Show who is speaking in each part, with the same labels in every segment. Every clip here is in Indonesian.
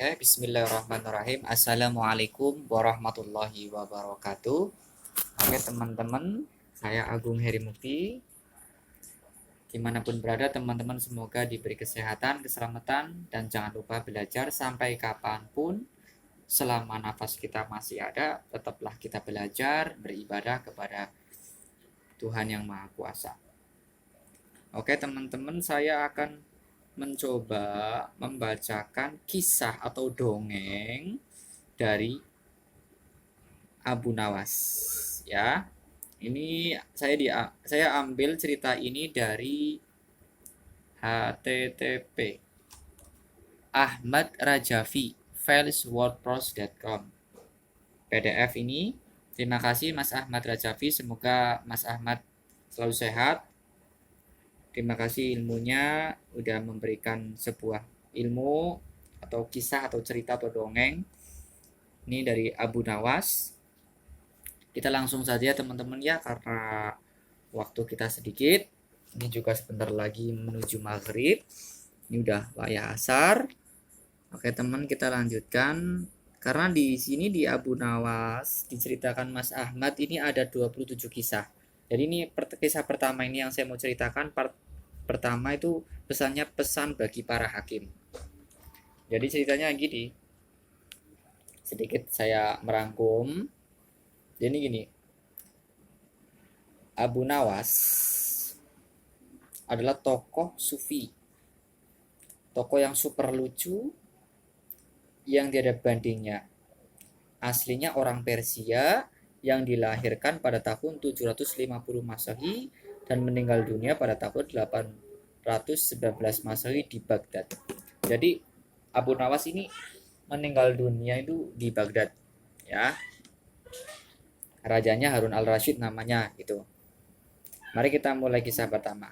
Speaker 1: Oke, bismillahirrahmanirrahim. Assalamualaikum warahmatullahi wabarakatuh. Oke, teman-teman, saya Agung Heri Mukti. Dimanapun berada, teman-teman semoga diberi kesehatan, keselamatan, dan jangan lupa belajar sampai kapanpun. Selama nafas kita masih ada, tetaplah kita belajar, beribadah kepada Tuhan Yang Maha Kuasa. Oke, teman-teman, saya akan mencoba membacakan kisah atau dongeng dari Abu Nawas, ya. Ini saya ambil cerita ini dari http Ahmad Rajavi fileswordpress.com PDF ini. Terima kasih Mas Ahmad Rajavi, semoga Mas Ahmad selalu sehat. Terima kasih ilmunya udah memberikan sebuah ilmu atau kisah atau cerita atau dongeng. Ini dari Abu Nawas. Kita langsung saja teman-teman ya, karena waktu kita sedikit. Ini juga sebentar lagi menuju maghrib. Ini udah wayah asar. Oke teman, kita lanjutkan. Karena di sini di Abu Nawas diceritakan Mas Ahmad ini ada 27 kisah. Jadi ini kisah pertama ini yang saya mau ceritakan. Part pertama itu pesannya pesan bagi para hakim. Jadi ceritanya gini. Sedikit saya merangkum. Jadi gini. Abu Nawas adalah tokoh sufi. Tokoh yang super lucu, yang tidak ada bandingnya. Aslinya orang Persia yang dilahirkan pada tahun 750 Masehi dan meninggal dunia pada tahun 819 Masehi di Baghdad. Jadi Abu Nawas ini meninggal dunia itu di Baghdad, ya. Rajanya Harun al-Rashid namanya gitu. Mari kita mulai kisah pertama.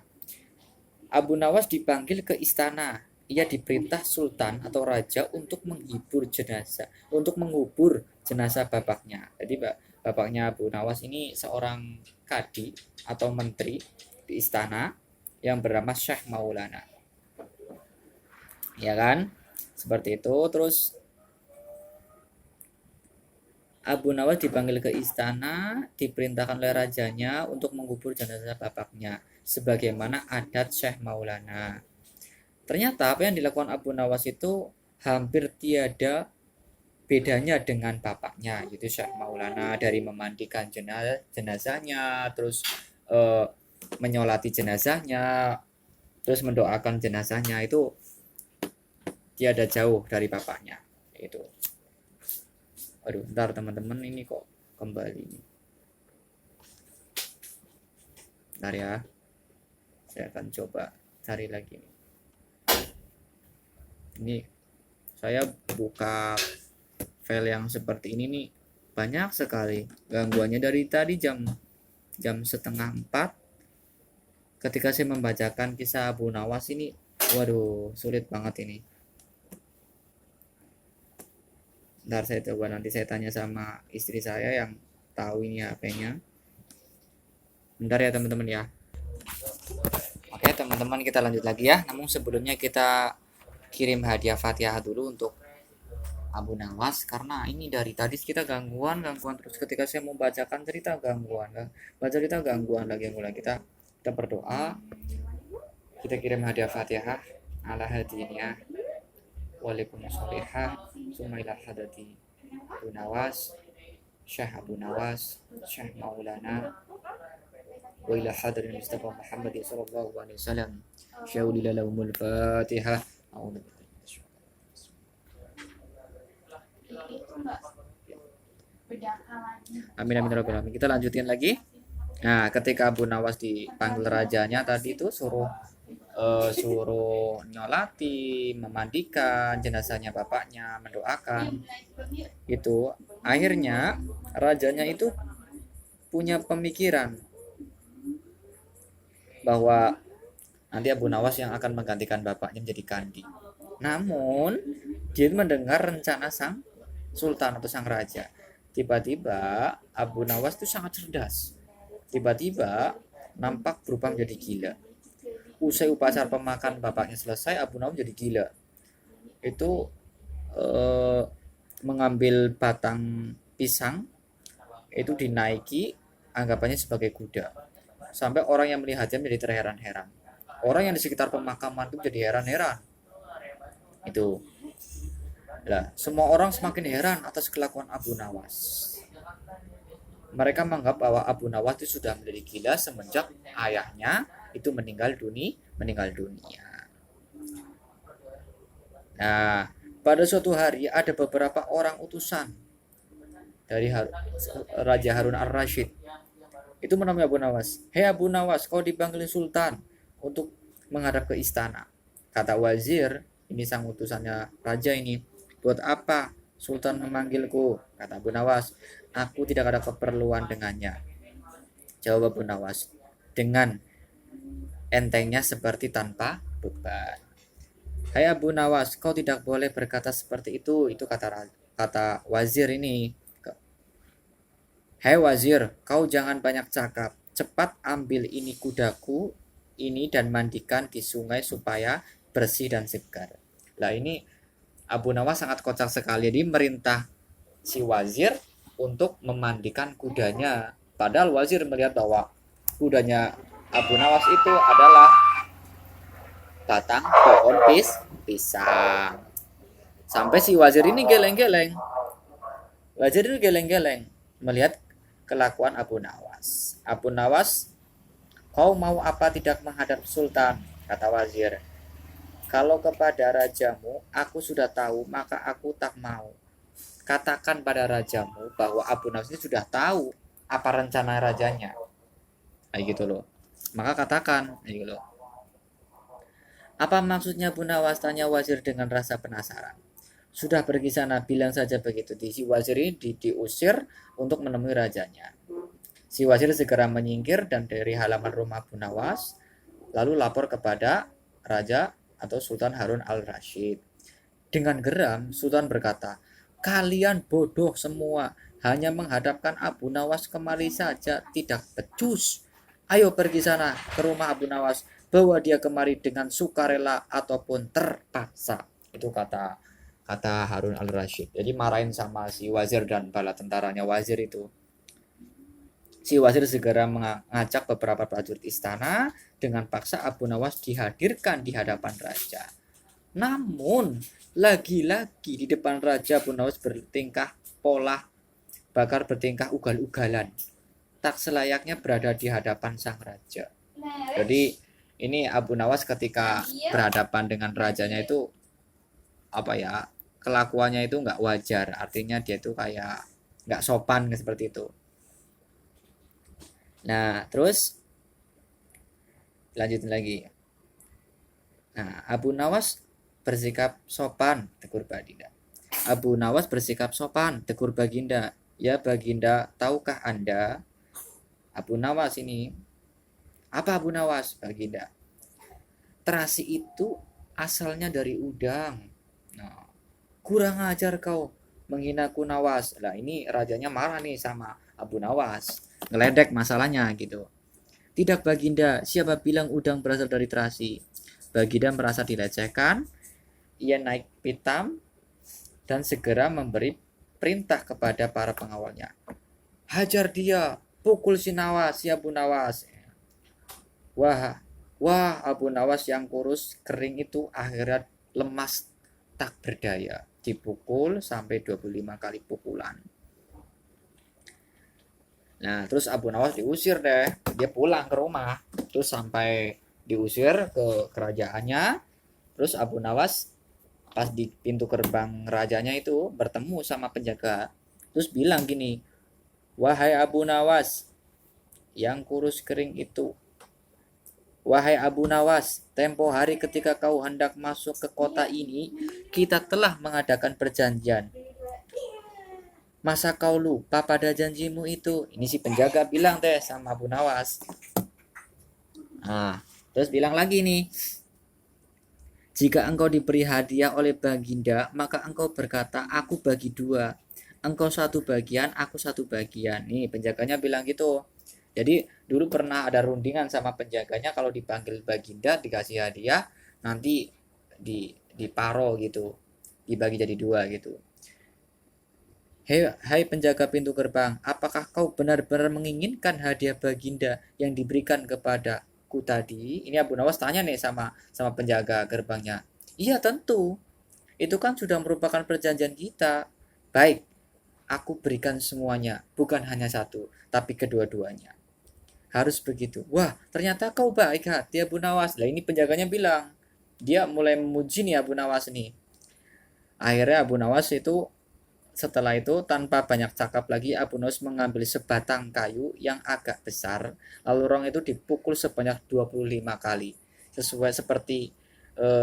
Speaker 1: Abu Nawas dipanggil ke istana. Ia diperintah sultan atau raja untuk mengubur jenazah bapaknya. Jadi bapaknya Abu Nawas ini seorang kadi atau menteri di istana yang bernama Syekh Maulana. Ya kan? Seperti itu. Terus Abu Nawas dipanggil ke istana, diperintahkan oleh rajanya untuk mengubur jenazah bapaknya sebagaimana adat Syekh Maulana. Ternyata apa yang dilakukan Abu Nawas itu hampir tiada bedanya dengan bapaknya, yaitu Syekh Maulana, dari memandikan jenazahnya, terus menyolati jenazahnya, terus mendoakan jenazahnya, itu tiada jauh dari bapaknya. Itu. Aduh, ntar teman-teman ini kok kembali nih. Ntar ya. Saya akan coba cari lagi nih. Ini saya buka file yang seperti ini nih, banyak sekali gangguannya dari tadi jam 3:30 ketika saya membacakan kisah Abu Nawas ini. Waduh, sulit banget ini. Ntar saya coba, nanti saya tanya sama istri saya yang tahu ini HP-nya. Bentar ya teman-teman ya. Oke teman-teman, kita lanjut lagi ya. Namun sebelumnya kita kirim hadiah Fatihah dulu untuk Abu Nawas, karena ini dari tadi kita gangguan terus. Ketika saya mau bacakan cerita gangguan, baca cerita gangguan lagi. Kita berdoa, kita kirim hadiah Fatihah ala hadiniah Waalaikumsalam Sumaila hadati Abu Nawas, Syekh Abu Nawas, Syekh Maulana, wa ila hadirin Mustafa Muhammad sallallahu alaihi wasallam. Syaulila lahumul Fatihah. Amin amin rabbil alamin. Kita lanjutin lagi. Nah, ketika Abu Nawas dipanggil rajanya tadi itu suruh nyolati, memandikan jenazahnya bapaknya, mendoakan. Itu akhirnya rajanya itu punya pemikiran bahwa nanti Abu Nawas yang akan menggantikan bapaknya menjadi kandi. Namun dia mendengar rencana sang sultan atau sang raja. Tiba-tiba Abu Nawas itu sangat cerdas. Tiba-tiba nampak berubah menjadi gila. Usai upacara pemakaman bapaknya selesai, Abu Nawas jadi gila. Itu eh, mengambil batang pisang itu dinaiki, anggapannya sebagai kuda. Sampai orang yang melihatnya menjadi terheran-heran. Orang yang di sekitar pemakaman itu jadi heran-heran. Itu. Lah, semua orang semakin heran atas kelakuan Abu Nawas. Mereka menganggap bahwa Abu Nawas itu sudah menjadi gila semenjak ayahnya itu meninggal dunia. Nah, pada suatu hari ada beberapa orang utusan dari Raja Harun al-Rashid. Itu menemui Abu Nawas. Hei Abu Nawas, kau dipanggil Sultan untuk menghadap ke istana. Kata wazir, ini sang utusannya raja ini, buat apa Sultan memanggilku? Kata Abu Nawas, aku tidak ada keperluan dengannya. Jawab Abu Nawas dengan entengnya seperti tanpa beban. Hai Abu Nawas, kau tidak boleh berkata seperti itu kata wazir ini. Hai wazir, kau jangan banyak cakap. Cepat ambil ini kudaku ini dan mandikan di sungai supaya bersih dan segar. Lah ini Abu Nawas sangat kocak sekali. Jadi merintah si wazir untuk memandikan kudanya. Padahal wazir melihat bahwa kudanya Abu Nawas itu adalah batang pohon pisang. Sampai si wazir ini geleng-geleng. Wazir ini geleng-geleng melihat kelakuan Abu Nawas. Abu Nawas, kau mau apa tidak menghadap sultan? Kata wazir. Kalau kepada rajamu aku sudah tahu, maka aku tak mau. Katakan pada rajamu bahwa Abu Nawas ini sudah tahu apa rencana rajanya. Kayak gitu loh. Maka katakan, kayak gitu loh. Apa maksudnya Abu Nawas? Tanya wazir dengan rasa penasaran. Sudah pergi sana, bilang saja begitu. Si wazir ini diusir untuk menemui rajanya. Si wazir segera menyingkir dan dari halaman rumah Abu Nawas, lalu lapor kepada raja atau Sultan Harun al-Rashid. Dengan geram, Sultan berkata, kalian bodoh semua, hanya menghadapkan Abu Nawas kemari saja, tidak becus. Ayo pergi sana ke rumah Abu Nawas, bawa dia kemari dengan sukarela ataupun terpaksa. Itu kata Harun al-Rashid. Jadi marahin sama si wazir dan bala tentaranya wazir itu. Si wazir segera mengajak beberapa prajurit istana, dengan paksa Abu Nawas dihadirkan di hadapan raja. Namun lagi-lagi di depan raja Abu Nawas bertingkah pola bakar, bertingkah ugal-ugalan, tak selayaknya berada di hadapan sang raja. Jadi ini Abu Nawas ketika berhadapan dengan rajanya itu apa ya, kelakuannya itu nggak wajar, artinya dia itu kayak nggak sopan seperti itu. Nah terus lanjutin lagi. Nah Abu Nawas bersikap sopan, tegur Baginda. Abu Nawas bersikap sopan, tegur Baginda. Ya Baginda, tahukah Anda? Abu Nawas ini. Apa Abu Nawas? Baginda. Terasi itu asalnya dari udang. Nah, kurang ajar kau menghinaku Nawas. Lah ini rajanya marah nih sama Abu Nawas. Ngeledek masalahnya gitu. Tidak Baginda, siapa bilang udang berasal dari terasi? Baginda merasa dilecehkan. Ia naik pitam dan segera memberi perintah kepada para pengawalnya. Hajar dia, pukul si Nawas, si Abu Nawas. Wah Abu Nawas yang kurus kering itu akhirnya lemas tak berdaya. Dipukul sampai 25 kali pukulan. Nah terus Abu Nawas diusir deh. Dia pulang ke rumah. Terus sampai diusir ke kerajaannya. Terus Abu Nawas pas di pintu gerbang rajanya itu bertemu sama penjaga. Terus bilang gini, wahai Abu Nawas yang kurus kering itu, wahai Abu Nawas, tempo hari ketika kau hendak masuk ke kota ini, kita telah mengadakan perjanjian. Masa kau lupa pada janjimu itu? Ini si penjaga bilang deh sama Abu Nawas. Nah, terus bilang lagi nih, jika engkau diberi hadiah oleh Baginda, maka engkau berkata, aku bagi dua. Engkau satu bagian, aku satu bagian. Nih penjaganya bilang gitu. Jadi dulu pernah ada rundingan sama penjaganya, kalau dipanggil Baginda dikasih hadiah, nanti diparo gitu. dibagi jadi dua gitu. Hai penjaga pintu gerbang, apakah kau benar-benar menginginkan hadiah baginda yang diberikan kepadaku tadi? Ini Abu Nawas tanya nih sama penjaga gerbangnya. Iya tentu, itu kan sudah merupakan perjanjian kita. Baik, aku berikan semuanya, bukan hanya satu, tapi kedua-duanya. Harus begitu. Wah, ternyata kau baik hati Abu Nawas. Lah ini penjaganya bilang, dia mulai memuji nih Abu Nawas nih. Akhirnya Abu Nawas itu setelah itu tanpa banyak cakap lagi Abu Nawas mengambil sebatang kayu yang agak besar, lalu orang itu dipukul sebanyak 25 kali. Sesuai seperti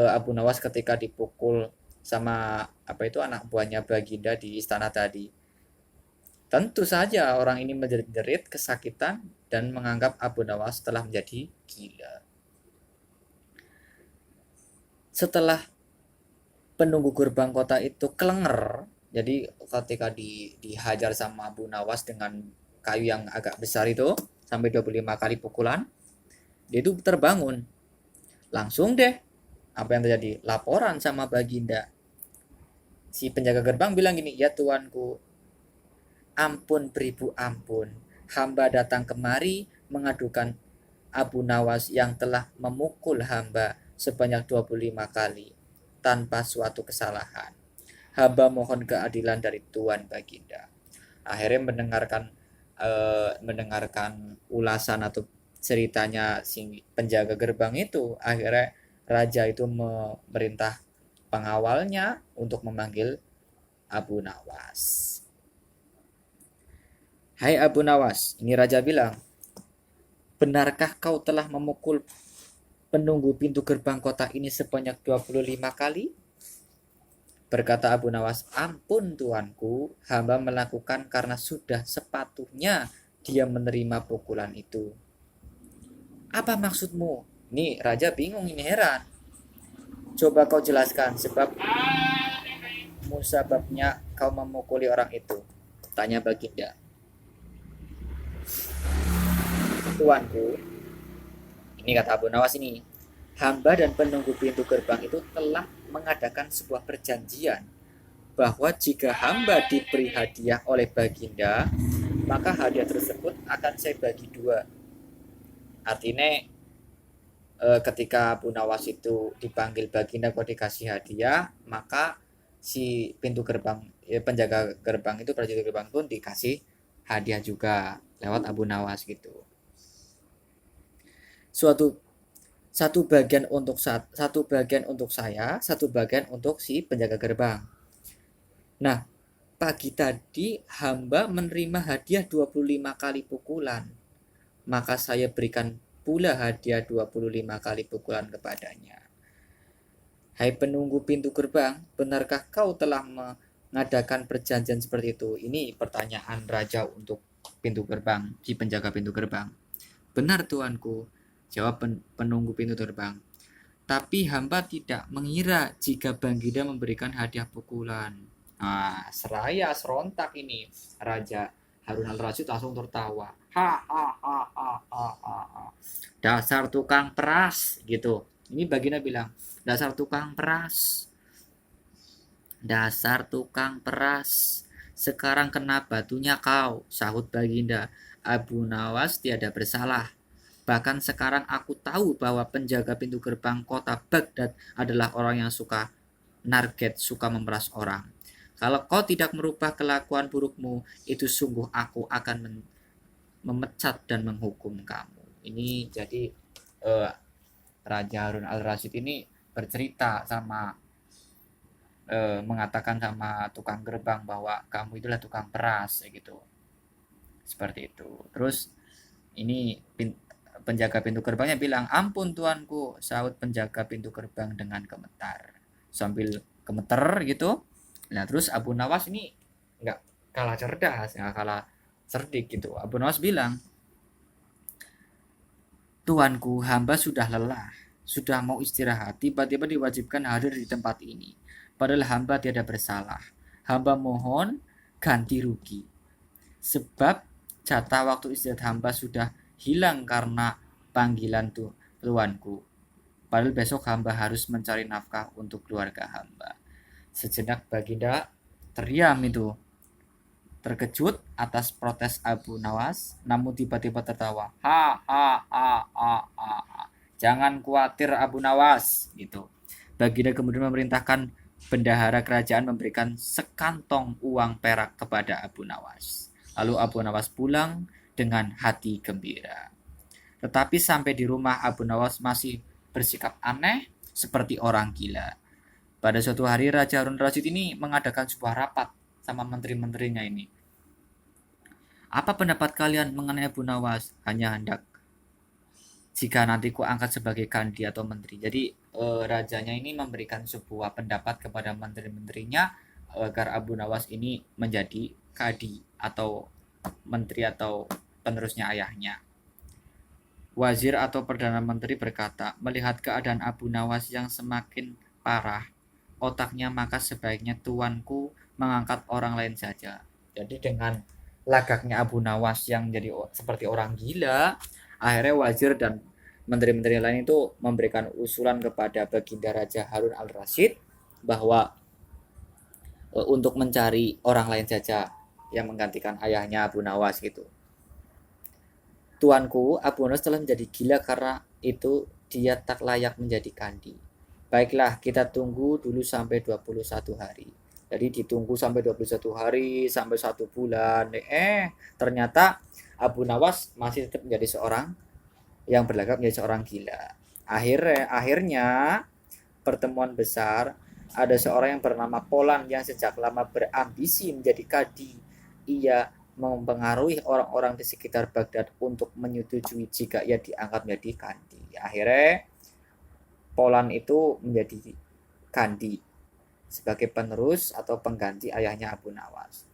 Speaker 1: Abu Nawas ketika dipukul sama apa itu anak buahnya Baginda di istana tadi. Tentu saja orang ini menjerit-jerit kesakitan dan menganggap Abu Nawas telah menjadi gila. Setelah penunggu gerbang kota itu kelenger, jadi ketika dihajar sama Abu Nawas dengan kayu yang agak besar itu sampai 25 kali pukulan, dia itu terbangun. Langsung deh, apa yang terjadi? Laporan sama Baginda. Si penjaga gerbang bilang gini, ya tuanku, ampun beribu ampun, hamba datang kemari mengadukan Abu Nawas yang telah memukul hamba sebanyak 25 kali tanpa suatu kesalahan. Hamba mohon keadilan dari Tuan Baginda. Akhirnya mendengarkan ulasan atau ceritanya si penjaga gerbang itu, akhirnya raja itu memerintah pengawalnya untuk memanggil Abu Nawas. Hai Abu Nawas, ini raja bilang, benarkah kau telah memukul penunggu pintu gerbang kota ini sebanyak 25 kali? Berkata Abu Nawas, ampun tuanku, hamba melakukan karena sudah sepatutnya dia menerima pukulan itu. Apa maksudmu? Ini raja bingung, ini heran. Coba kau jelaskan sebabnya kau memukuli orang itu. Tanya Baginda. Tuanku, ini kata Abu Nawas ini, hamba dan penunggu pintu gerbang itu telah mengadakan sebuah perjanjian bahwa jika hamba diberi hadiah oleh Baginda, maka hadiah tersebut akan saya bagi dua. Artinya ketika Abu Nawas itu dipanggil Baginda kok dikasih hadiah, maka si pintu gerbang penjaga gerbang itu prajurit gerbang pun dikasih hadiah juga lewat Abu Nawas gitu. Satu bagian untuk saya, satu bagian untuk si penjaga gerbang. Nah, pagi tadi hamba menerima hadiah 25 kali pukulan. Maka saya berikan pula hadiah 25 kali pukulan kepadanya. Hai penunggu pintu gerbang, benarkah kau telah mengadakan perjanjian seperti itu? Ini pertanyaan raja untuk pintu gerbang, si penjaga pintu gerbang. Benar tuanku, jawab penunggu pintu gerbang. Tapi hamba tidak mengira jika Baginda memberikan hadiah pukulan. Nah, seraya serontak ini Raja Harun al-Rasyid langsung tertawa. Ha. Dasar tukang peras gitu. Ini Baginda bilang, dasar tukang peras. Dasar tukang peras. Sekarang kena batunya kau, sahut Baginda. Abu Nawas tiada bersalah. Bahkan sekarang aku tahu bahwa penjaga pintu gerbang kota Baghdad adalah orang yang suka narget, suka memeras orang. Kalau kau tidak merubah kelakuan burukmu, itu sungguh aku akan memecat dan menghukum kamu. Ini jadi Raja Harun al-Rasyid ini bercerita sama mengatakan sama tukang gerbang bahwa kamu itulah tukang peras gitu. Seperti itu. Terus ini penjaga pintu gerbangnya bilang, ampun tuanku, sahut penjaga pintu gerbang dengan gemetar. Sambil gemeter gitu. Nah terus Abu Nawas ini nggak kalah cerdas, nggak kalah cerdik gitu. Abu Nawas bilang, tuanku, hamba sudah lelah, sudah mau istirahat, tiba-tiba diwajibkan hadir di tempat ini. Padahal hamba tiada bersalah. Hamba mohon ganti rugi. Sebab jatah waktu istirahat hamba sudah hilang karena panggilan tuanku. Padahal besok hamba harus mencari nafkah untuk keluarga hamba. Sejenak Baginda terdiam itu, terkejut atas protes Abu Nawas, namun tiba-tiba tertawa. Ha ha ha ha ha. Ha. Jangan khawatir Abu Nawas, gitu. Baginda kemudian memerintahkan bendahara kerajaan memberikan sekantong uang perak kepada Abu Nawas. Lalu Abu Nawas pulang dengan hati gembira. Tetapi sampai di rumah Abu Nawas masih bersikap aneh seperti orang gila. Pada suatu hari Raja Harun Rasyid ini mengadakan sebuah rapat sama menteri-menterinya ini. Apa pendapat kalian mengenai Abu Nawas? Hanya hendak jika nanti ku angkat sebagai kandi atau menteri. Jadi rajanya ini memberikan sebuah pendapat kepada menteri-menterinya agar Abu Nawas ini menjadi kadi atau menteri atau penerusnya ayahnya. Wazir atau Perdana Menteri berkata, melihat keadaan Abu Nawas yang semakin parah, otaknya maka sebaiknya tuanku mengangkat orang lain saja. Jadi dengan lagaknya Abu Nawas yang jadi seperti orang gila, akhirnya wazir dan menteri-menteri lain itu memberikan usulan kepada Baginda Raja Harun al-Rasyid bahwa untuk mencari orang lain saja yang menggantikan ayahnya Abu Nawas gitu. Tuanku, Abu Nawas telah menjadi gila karena itu dia tak layak menjadi kandi. Baiklah, kita tunggu dulu sampai 21 hari. Jadi ditunggu sampai 21 hari, sampai 1 bulan. Ternyata Abu Nawas masih tetap menjadi seorang yang berlagak menjadi seorang gila. Akhirnya pertemuan besar, ada seorang yang bernama Polan yang sejak lama berambisi menjadi kadi. Ia mempengaruhi orang-orang di sekitar Baghdad untuk menyetujui jika ia diangkat menjadi kandi. Akhirnya Polan itu menjadi kandi sebagai penerus atau pengganti ayahnya Abu Nawas.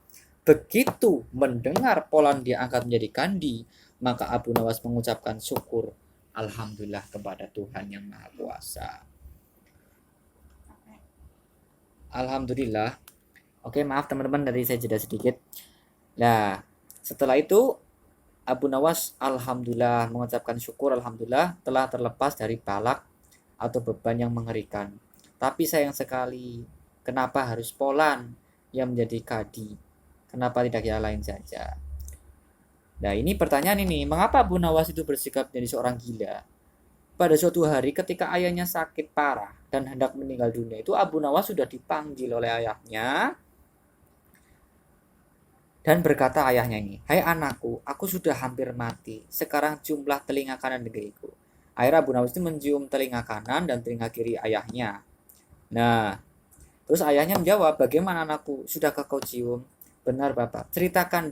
Speaker 1: Begitu mendengar Polan diangkat menjadi kandi, maka Abu Nawas mengucapkan syukur alhamdulillah kepada Tuhan yang Maha Kuasa. Alhamdulillah. Oke, maaf teman-teman, dari saya jeda sedikit. Nah, setelah itu Abu Nawas alhamdulillah mengucapkan syukur alhamdulillah telah terlepas dari balak atau beban yang mengerikan. Tapi sayang sekali, kenapa harus Polan yang menjadi kadi? Kenapa tidak yang lain saja? Nah, ini pertanyaan ini, mengapa Abu Nawas itu bersikap menjadi seorang gila? Pada suatu hari ketika ayahnya sakit parah dan hendak meninggal dunia, itu Abu Nawas sudah dipanggil oleh ayahnya dan berkata ayahnya ini, hai anakku, aku sudah hampir mati. Sekarang ciumlah telinga kanan negeriku. Akhirnya Abu Nawas itu mencium telinga kanan dan telinga kiri ayahnya. Nah, terus ayahnya menjawab, bagaimana anakku, sudahkah kau cium? Benar bapak, ceritakan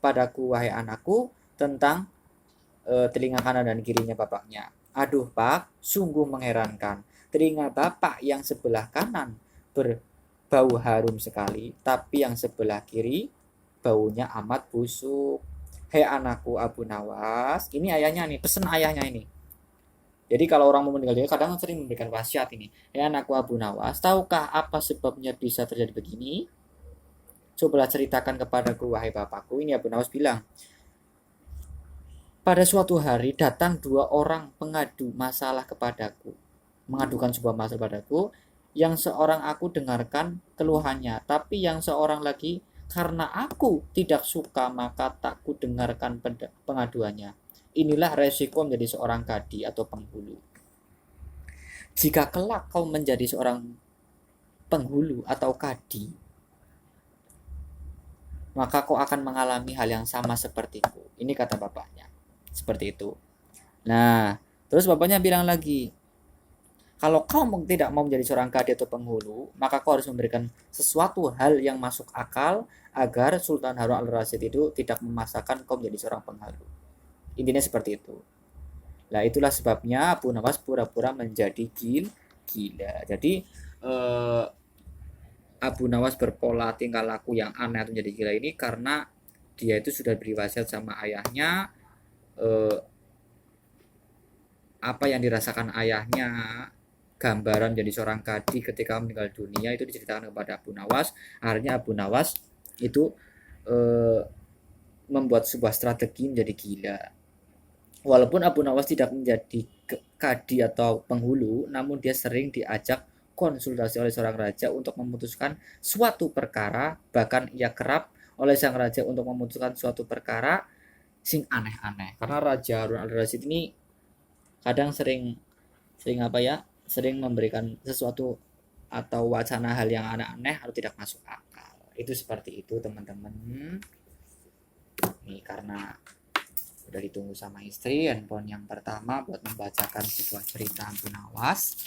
Speaker 1: padaku wahai anakku tentang telinga kanan dan kirinya bapaknya. Aduh pak, sungguh mengherankan. Telinga bapak yang sebelah kanan berbau harum sekali, tapi yang sebelah kiri baunya amat busuk. Hei anakku Abu Nawas, ini ayahnya nih, pesan ayahnya ini. Jadi kalau orang mau meninggal dunia kadang sering memberikan wasiat ini. Hei anakku Abu Nawas, tahukah apa sebabnya bisa terjadi begini? Cobalah ceritakan kepadaku wahai bapakku. Ini Abu Nawas bilang. Pada suatu hari datang 2 orang pengadu masalah kepadaku. Mengadukan sebuah masalah padaku. Yang seorang aku dengarkan keluhannya, tapi yang seorang lagi karena aku tidak suka maka tak ku dengarkan pengaduannya. Inilah resiko menjadi seorang kadi atau penghulu. Jika kelak kau menjadi seorang penghulu atau kadi, maka kau akan mengalami hal yang sama sepertiku. Ini kata bapaknya. Seperti itu. Nah, terus bapaknya bilang lagi, kalau kau tidak mau menjadi seorang kadi atau penghulu, maka kau harus memberikan sesuatu hal yang masuk akal agar Sultan Harun al-Rasyid itu tidak memaksakan kau menjadi seorang penghulu. Intinya seperti itu. Nah, itulah sebabnya Abu Nawas pura-pura menjadi gila. Jadi Abu Nawas berpola tingkah laku yang aneh atau menjadi gila ini karena dia itu sudah beri wasiat sama ayahnya, apa yang dirasakan ayahnya, gambaran jadi seorang kadi ketika meninggal dunia itu diceritakan kepada Abu Nawas. Akhirnya Abu Nawas itu membuat sebuah strategi menjadi gila. Walaupun Abu Nawas tidak menjadi kadi atau penghulu, namun dia sering diajak dikonsultasi oleh seorang raja untuk memutuskan suatu perkara, bahkan ia kerap oleh sang raja untuk memutuskan suatu perkara sing aneh-aneh. Karena Raja Harun al-Rasyid ini kadang sering sering memberikan sesuatu atau wacana hal yang aneh-aneh atau tidak masuk akal. Itu seperti itu teman-teman. Nih karena udah ditunggu sama istri, handphone yang pertama buat membacakan sebuah cerita Abu Nawas.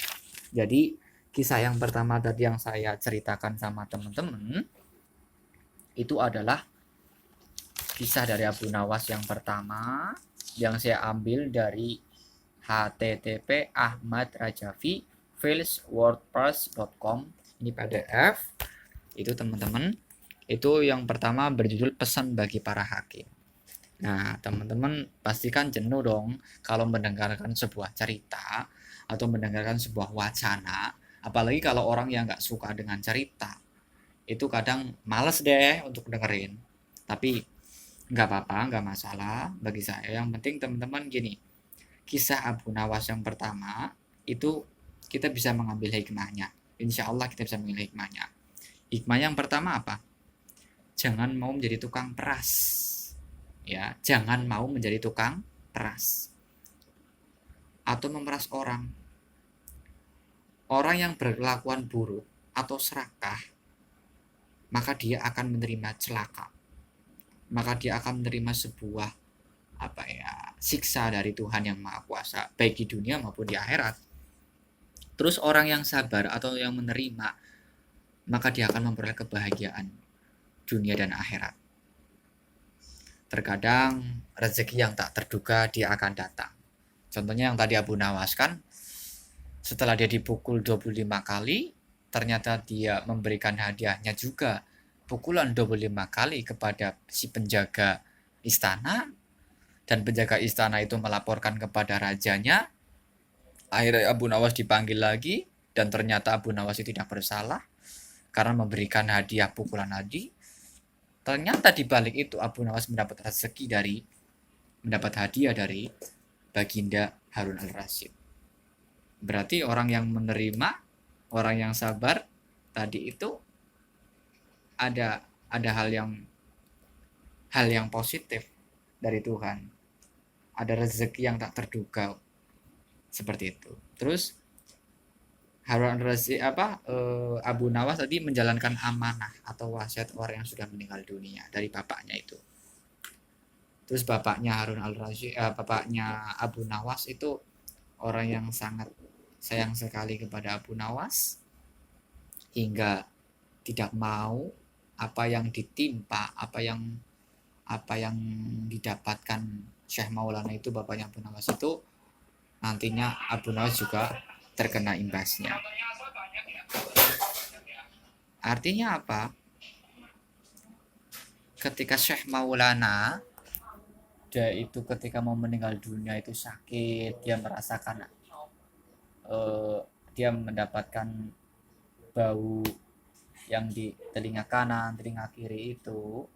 Speaker 1: Jadi kisah yang pertama tadi yang saya ceritakan sama teman-teman itu adalah kisah dari Abu Nawas yang pertama yang saya ambil dari http ahmadrajavi.wordpress.com. Ini PDF. Itu teman-teman. Itu yang pertama berjudul Pesan bagi para Hakim. Nah, teman-teman pastikan jenuh dong kalau mendengarkan sebuah cerita atau mendengarkan sebuah wacana, apalagi kalau orang yang nggak suka dengan cerita. Itu kadang males deh untuk dengerin. Tapi nggak apa-apa, nggak masalah bagi saya. Yang penting teman-teman gini, kisah Abu Nawas yang pertama itu kita bisa mengambil hikmahnya. Insya Allah kita bisa mengambil hikmahnya. Hikmah yang pertama apa? Jangan mau menjadi tukang peras. Ya, jangan mau menjadi tukang peras atau memeras orang. Orang yang berkelakuan buruk atau serakah, maka dia akan menerima celaka. Maka dia akan menerima sebuah siksa dari Tuhan yang Maha Kuasa, baik di dunia maupun di akhirat. Terus orang yang sabar atau yang menerima, maka dia akan memperoleh kebahagiaan dunia dan akhirat. Terkadang rezeki yang tak terduga dia akan datang. Contohnya yang tadi Abu Nawas kan, setelah dia dipukul 25 kali, ternyata dia memberikan hadiahnya juga pukulan 25 kali kepada si penjaga istana, dan penjaga istana itu melaporkan kepada rajanya. Akhirnya Abu Nawas dipanggil lagi, dan ternyata Abu Nawas itu tidak bersalah karena memberikan hadiah pukulan tadi. Ternyata di balik itu Abu Nawas mendapat hadiah dari Baginda Harun al-Rasyid. Berarti orang yang menerima, orang yang sabar tadi itu ada hal yang positif dari Tuhan. Ada rezeki yang tak terduga seperti itu. Terus Harun al-Rasyid Abu Nawas tadi menjalankan amanah atau wasiat orang yang sudah meninggal dunia dari bapaknya itu. Terus bapaknya bapaknya Abu Nawas itu orang yang sangat sayang sekali kepada Abu Nawas hingga tidak mau apa yang ditimpa, apa yang didapatkan Syekh Maulana itu, bapaknya Abu Nawas itu, nantinya Abu Nawas juga terkena imbasnya. Artinya apa? Ketika Syekh Maulana dia itu ketika mau meninggal dunia itu sakit, dia merasakan dia mendapatkan bau yang di telinga kanan, telinga kiri itu,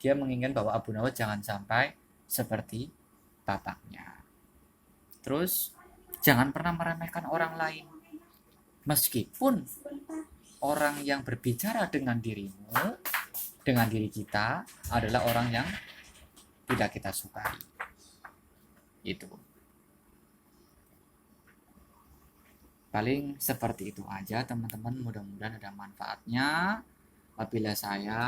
Speaker 1: dia menginginkan bahwa Abu Nawas jangan sampai seperti bapaknya. Terus jangan pernah meremehkan orang lain, meskipun orang yang berbicara dengan dirimu, dengan diri kita adalah orang yang tidak kita sukai. Itu paling seperti itu aja teman-teman, mudah-mudahan ada manfaatnya. Apabila saya